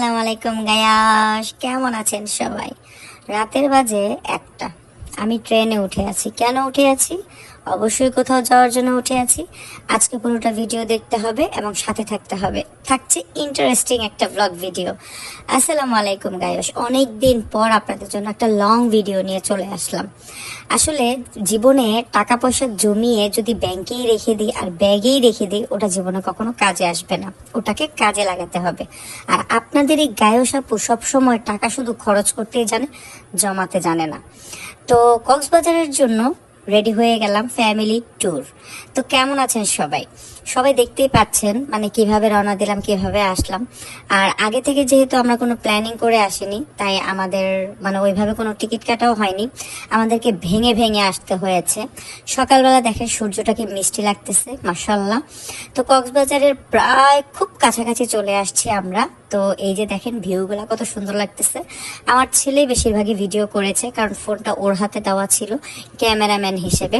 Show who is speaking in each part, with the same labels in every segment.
Speaker 1: আসসালামু আলাইকুম গায়াস, কেমন আছেন সবাই? রাতের বাজে 1টা। আমি ট্রেনে উঠে আছি। কেন উঠে আছি? অবশ্যই কোথাও যাওয়ার জন্য উঠে আছি। আজকে পুরোটা ভিডিও দেখতে হবে এবং সাথে থাকতে হবে। থাকছে ইন্টারেস্টিং একটা ব্লগ ভিডিও। আসসালামু আলাইকুম গায়াস, অনেক দিন পর আপনাদের জন্য একটা লং ভিডিও নিয়ে চলে আসলাম। আসলে জীবনে টাকা পয়সা জমিয়ে যদি ব্যাংকেই রেখে দিই আর ব্যাগেই রেখে দিই, ওটা জীবনে কখনো কাজে আসবে না। ওটাকে কাজে লাগাতে হবে। আর আপনাদের এই গায়স আপু সবসময় টাকা শুধু খরচ করতেই জানে, জমাতে জানে না। তো কক্সবাজারের জন্য রেডি হয়ে গেলাম ফ্যামিলি ট্যুর। তো কেমন আছেন সবাই? সবাই দেখতেই পাচ্ছেন মানে কিভাবে রওনা দিলাম, কিভাবে আসলাম। আর আগে থেকে যেহেতু আমরা কোনো প্ল্যানিং করে আসিনি, তাই আমাদের মানে ওইভাবে কোনো টিকিট কাটাও হয়নি, আমাদেরকে ভেঙে ভেঙে আসতে হয়েছে। সকালবেলা দেখেন সূর্যটাকে মিষ্টি লাগতেছে, মাশাআল্লাহ। তো কক্সবাজারের প্রায় খুব কাছাকাছি চলে আসছি আমরা। তো এই যে দেখেন ভিউগুলা কত সুন্দর লাগতেছে। আমার ছেলে বেশিরভাগই ভিডিও করেছে, কারণ ফোনটা ওর হাতে দেওয়া ছিল ক্যামেরাম্যান হিসেবে।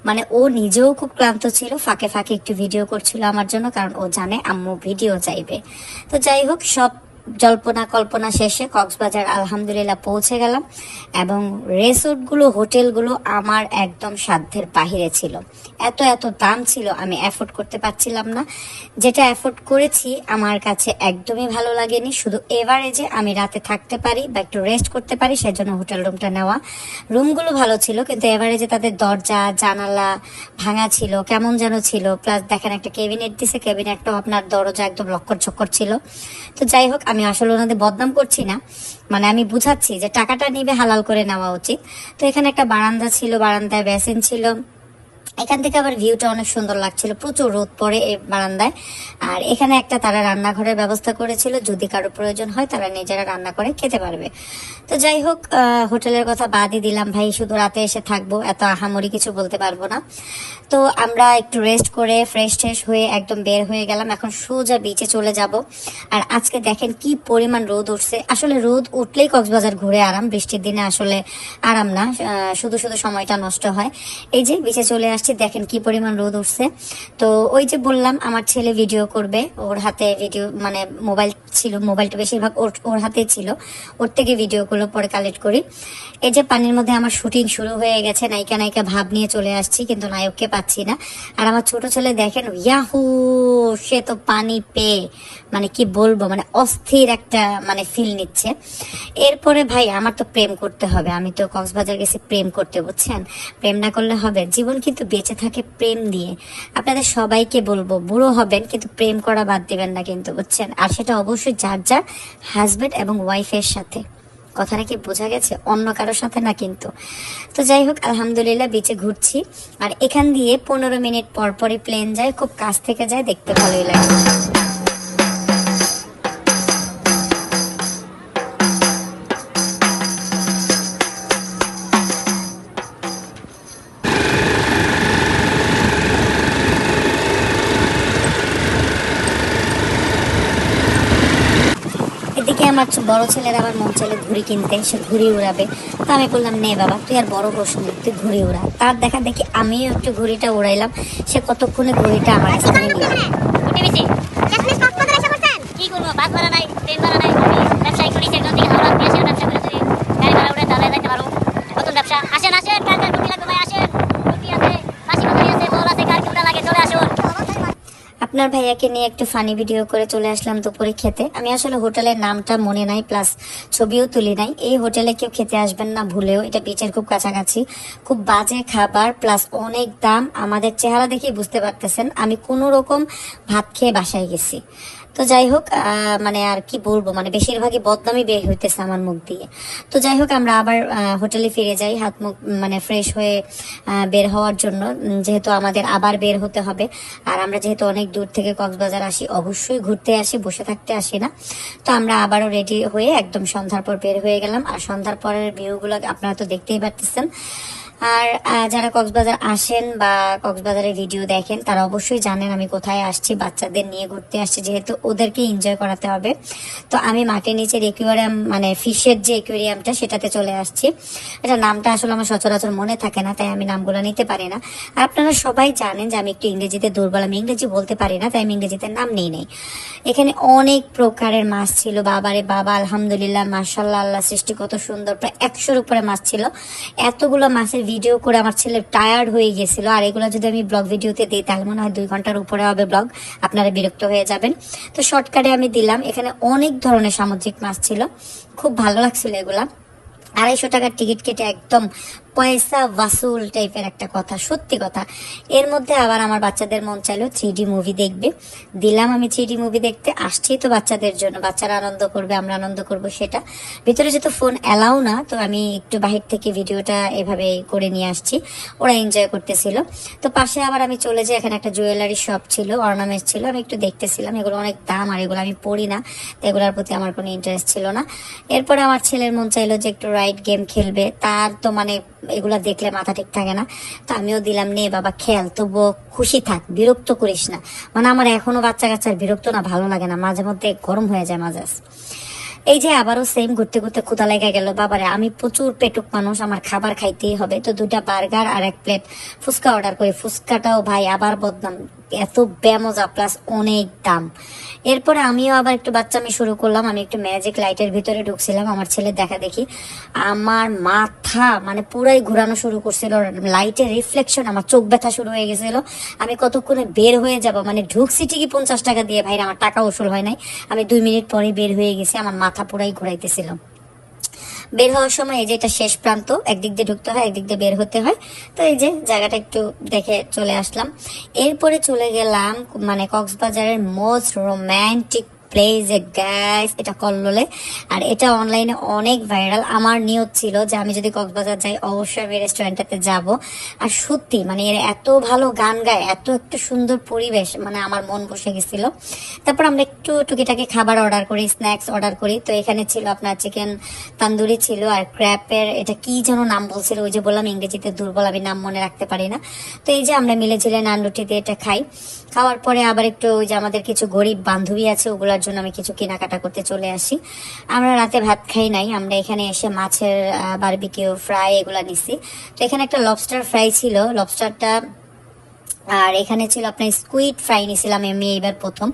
Speaker 1: মানে ও নিজেও খুব ক্লান্ত ছিল, ফাঁকে ফাঁকে একটু ভিডিও করছিল আমার জন্য, কারণ ও জানে আম্মু ভিডিও চাইবে। তো যাই হোক, সব জল্পনা কল্পনা শেষে কক্সবাজার আলহামদুলিল্লাহ পৌঁছে গেলাম। এবং রিসোর্টগুলো, হোটেলগুলো আমার একদম সাধ্যের বাহিরে ছিল। এত এত দাম ছিল, আমি অ্যাফোর্ড করতে পারছিলাম না। যেটা অ্যাফোর্ড করেছি আমার কাছে একদমই ভালো লাগেনি। শুধু এভারেজে আমি রাতে থাকতে পারি বা একটু রেস্ট করতে পারি, সেজন্য হোটেল রুমটা নেওয়া। রুমগুলো ভালো ছিল, কিন্তু এভারেজে তাদের দরজা জানালা ভাঙা ছিল, কেমন যেন ছিল। প্লাস দেখেন একটা ক্যাবিনেট দিছে, ক্যাবিনেটটাও আপনার দরজা একদম লক্কর চক্কর ছিল। তো যাই হোক, আমি আসলে ওনাদের বদনাম করছি না, মানে আমি বুঝাচ্ছি যে টাকাটা নিবে হালাল করে নেওয়া উচিত। তো এখানে একটা বারান্দা ছিল, বারান্দায় বেসিন ছিল। এখান থেকে আবার ভিউটা অনেক সুন্দর লাগছিল, প্রচুর রোদ পড়ে এই বারান্দায়। আর এখানে একটা তারা রান্নাঘরের ব্যবস্থা করেছিল, যদি কারো প্রয়োজন হয় তারা নিজেরা রান্না করে খেতে পারবে। তো যাই হোক, হোটেলের কথা বাদই দিলাম ভাই, শুধু রাতে এসে থাকবো, এত আহামরি কিছু বলতে পারবো না। তো আমরা একটু রেস্ট করে ফ্রেশ ট্রেশ হয়ে একদম বের হয়ে গেলাম, এখন সোজা বিচে চলে যাব। আর আজকে দেখেন কি পরিমাণ রোদ উঠছে। আসলে রোদ উঠলেই কক্সবাজার ঘুরে আরাম, বৃষ্টির দিনে আসলে আরাম না, শুধু শুধু সময়টা নষ্ট হয়। এই যে বিচে চলে আসছি, দেখেন কি পরিমাণ রোদ উঠছে। তো ওই যে বললাম আমার ছেলে ভিডিও করবে, ওর হাতে ভিডিও মানে মোবাইল ছিল, মোবাইলটা বেশিরভাগ ওর হাতে ছিল, ওর থেকে ভিডিওগুলো পরে কালেক্ট করি। এই যে পানির মধ্যে আমার শুটিং শুরু হয়ে গেছে, নায়িকা নায়িকা ভাব নিয়ে চলে আসছি, কিন্তু নায়ককে পাচ্ছি না। আর আমার ছোট ছেলে দেখেন ইয়াহু, সে তো পানি পেয়ে মানে কি বলবো, মানে অস্থির একটা মানে ফিল নিচ্ছে। এরপরে ভাই আমার তো প্রেম করতে হবে, আমি তো কক্সবাজার গেছি প্রেম করতে, বুঝছেন? প্রেম না করলে হবে? জীবন কিন্তু বেঁচে থাকে প্রেম দিয়ে। আপনাদের সবাইকে বলবো, বুড়ো হবেন কিন্তু প্রেম করা বাদ দিবেন না কিন্তু, বুঝছেন? আর সেটা অবশ্যই যার যার হাজবেন্ড এবং ওয়াইফের সাথে। কথাটা কি বোঝা গেছে? অন্য কারোর সাথে না কিন্তু। তো যাই হোক, আলহামদুলিল্লাহ বিচে ঘুরছি। আর এখান দিয়ে 15 মিনিট পর পরই প্লেন যায়, খুব কাছ থেকে যায়, দেখতে ভালোই লাগে। এদিকে আমার বড় ছেলের আবার মন চাইলে ঘুড়ি কিনতে, সে ঘুড়ি উড়াবে। তো আমি বললাম নে বাবা, তুই আর বড় হোস নি, তুই ঘুড়ি উড়া। তার দেখা দেখি আমিও একটু ঘুড়িটা উড়াইলাম, সে কতক্ষণে ঘুড়িটা আমার কাছে নিয়ে নিল।
Speaker 2: কি করবো, বাস ভাড়া নাই, ট্রেন ভাড়া নাই, ব্যবসায়ী করি সেখান থেকে হাওড়া দিয়ে আসে ব্যবসা করে, যদি গাড়ি ভাড়া উঠে তাহলে যাইতে পারো। নতুন ব্যবসা, আসেন আসেন, কার কার টুপি লাগবে ভাই, আসেন। টুপি আছে, মাসি বাজারি আছে, বল আছে, কার কিউটা লাগে চলে আসুন।
Speaker 1: আপনার ভাইয়াকে নিয়ে একটু ফানি ভিডিও করে চলে আসলাম দুপুরে খেতে। আমি আসলে হোটেলের নামটা মনে নাই, প্লাস ছবিও তুলি নাই। এই হোটেলে কেউ খেতে আসবেন না ভুলেও, এটা বিচের খুব কাছাকাছি। খুব বাজে খাবার, প্লাস অনেক দাম। আমাদের চেহারা দেখেই বুঝতে পারতেছেন আমি কোনো রকম ভাত খেয়ে বাসায় গেছি। তো যাই হোক, মানে আর কি বলবো, মানে বেশিরভাগই বদনামই বের হইতেছে আমার মুখ দিয়ে। তো যাই হোক, আমরা আবার হোটেলে ফিরে যাই হাত মুখ মানে ফ্রেশ হয়ে বের হওয়ার জন্য, যেহেতু আমাদের আবার বের হতে হবে। আর আমরা যেহেতু অনেক দূর থেকে কক্সবাজার আসি, অবশ্যই ঘুরতে আসি, বসে থাকতে আসি না। তো আমরা আবারও রেডি হয়ে একদম সন্ধ্যার পর বের হয়ে গেলাম। আর সন্ধ্যার পরের ভিউগুলো আপনারা তো দেখতেই পারতেছেন। আর যারা কক্সবাজার আসেন বা কক্সবাজারের ভিডিও দেখেন তারা অবশ্যই জানেন আমি কোথায় আসছি, বাচ্চাদের নিয়ে ঘুরতে আসছি, যেহেতু ওদেরকে এনজয় করাতে হবে। তো আমি মাটির নিচের একুয়ারিয়াম মানে ফিশের যে একুয়ারিয়ামটা সেটাতে চলে আসছি। এটা নামটা আসলে আমার সচরাচর মনে থাকে না, তাই আমি নামগুলো নিতে পারি না। আর আপনারা সবাই জানেন যে আমি একটু ইংরেজিতে দুর্বল, আমি ইংরেজি বলতে পারি না, তাই আমি ইংরেজিতে নাম নেই নেই। এখানে অনেক প্রকারের মাছ ছিল, বাবারে বাবা, আলহামদুলিল্লাহ, মাশাআল্লাহ, আল্লাহ সৃষ্টি কত সুন্দর। প্রায় 100-র উপরে মাছ ছিল। এতগুলো মাছের ভিডিও করে আমার ছেলে টায়ার্ড হয়ে গেছিল। আর এগুলো যদি আমি ব্লগ ভিডিওতে দিই তাহলে মনে হয় 2 ঘন্টার উপরে হবে ব্লগ, আপনারা বিরক্ত হয়ে যাবেন। তো শর্টকাটে আমি দিলাম। এখানে অনেক ধরনের সামুদ্রিক মাছ ছিল, খুব ভালো লাগছিল এগুলা। 250 টাকার টিকিট কেটে একদম পয়সা ওয়াসুল টাইপের একটা কথা, সত্যি কথা। এর মধ্যে আবার আমার বাচ্চাদের মন চাইলো 3D মুভি দেখবে, দিলাম আমি 3D মুভি দেখতে। আসছি তো বাচ্চাদের জন্য, বাচ্চারা আনন্দ করবে, আমরা আনন্দ করব সেটা। ভিতরে যেহেতু ফোন অ্যালাউ না, তো আমি একটু বাহির থেকে ভিডিওটা এভাবে করে নিয়ে আসছি, ওরা এনজয় করতেছিল। তো পাশে আবার আমি চলে যাই, এখানে একটা জুয়েলারি শপ ছিল, অর্নামেন্টস ছিল, আমি একটু দেখতেছিলাম। এগুলো অনেক দাম আর এগুলো আমি পড়ি না, তো এগুলোর প্রতি আমার কোনো ইন্টারেস্ট ছিল না। এরপরে আমার ছেলের মন চাইলো যে একটু রাইড গেম খেলবে, তার তো মানে এগুলা দেখলে মাথা ঠিক থাকে না। তো আমিও দিলাম, নে বাবা খেল, তবুও খুশি থাক, বিরক্ত করিস না। মানে আমার এখনো বাচ্চা কাচ্চার বিরক্ত না ভালো লাগে না, মাঝে মধ্যে গরম হয়ে যায় মাজাজ। এই যে আবারও সেম ঘুরতে ঘুরতে ক্ষুধা লেগে গেল। বাবারে, আমি প্রচুর পেটুক মানুষ, আমার খাবার খাইতেই হবে। তো 2টা বার্গার আর 1 প্লেট ফুচকা অর্ডার করি। ফুচকাটাও ভাই আবার বদনাম, এত বেমজা প্লাস অনেক দাম। এরপরে আমিও আবার একটু বাচ্চামি শুরু করলাম। আমি একটু ম্যাজিক লাইটের ভিতরে ঢুকছিলাম, আমার ছেলে দেখা দেখি আমার মাথা মানে পুরাই ঘোরানো শুরু করছিল। লাইটের রিফ্লেকশন, আমার চোখ ব্যথা শুরু হয়ে গেছিল। আমি কতক্ষণে বের হয়ে যাব, মানে ঢুকছি ঠিকই 50 টাকা দিয়ে, ভাই আমার টাকা উসুল হয় নাই। আমি 2 মিনিট পরে বের হয়ে গেছি, আমার মাথা পুরাই ঘুরাইতেছিল। বের হওয়ার সময় এই যে এটা শেষ প্রান্ত, একদিক দিয়ে ঢুকতে হয়, একদিক দিয়ে বের হতে হয়। তো এই যে জায়গাটা একটু দেখে চলে আসলাম। এরপরে চলে গেলাম মানে কক্সবাজারের মোস্ট রোমান্টিক প্লেস গাইস, এটা কল্লোলে। আর এটা অনলাইনে অনেক ভাইরাল। আমার নিয়ত ছিল যে আমি যদি কক্সবাজার যাই অবশ্যই আমি রেস্টুরেন্টটাতে যাব। আর সত্যি মানে এর এত ভালো গান গায়, এত একটা সুন্দর পরিবেশ, মানে আমার মন বসে গেছিল। তারপর আমরা একটু টুকিটাকি খাবার অর্ডার করি, স্ন্যাক্স অর্ডার করি। তো এখানে ছিল আপনার চিকেন তান্দুরি ছিল, আর ক্র্যাপের এটা কি যেন নাম বলছিল, ওই যে বললাম ইংরেজিতে দুর্বল, আমি নাম মনে রাখতে পারি না। তো এই যে আমরা মিলে ঝিলে নান রুটি দিয়ে এটা খাই। খাওয়ার পরে আবার একটু ওই যে আমাদের কিছু গরিব বান্ধবী আছে, ওগুলোর জন্য আমি কিছু কেনাকাটা করতে চলে আসি। আমরা রাতে ভাত খাই নাই, আমরা এখানে এসে মাছের বারবিকিউ ফ্রাই এগুলা নিছি। তো এখানে একটা লবস্টার ফ্রাই ছিল, লবস্টারটা। আর এখানে ছিল আপনার স্কুইড ফ্রাই নিয়েছিলাম আমি এইবার প্রথম,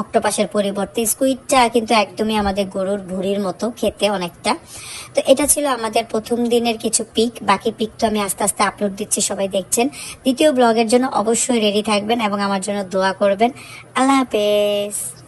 Speaker 1: অক্টোপাসের পরিবর্তে। স্কুইডটা কিন্তু একদমই আমাদের গরুর ভুঁড়ির মতো খেতে অনেকটা। তো এটা ছিল আমাদের প্রথম দিনের কিছু পিক। বাকি পিক তো আমি আস্তে আস্তে আপলোড দিচ্ছি, সবাই দেখছেন। দ্বিতীয় ব্লগের জন্য অবশ্যই রেডি থাকবেন এবং আমার জন্য দোয়া করবেন। আল্লাহ হাফেজ।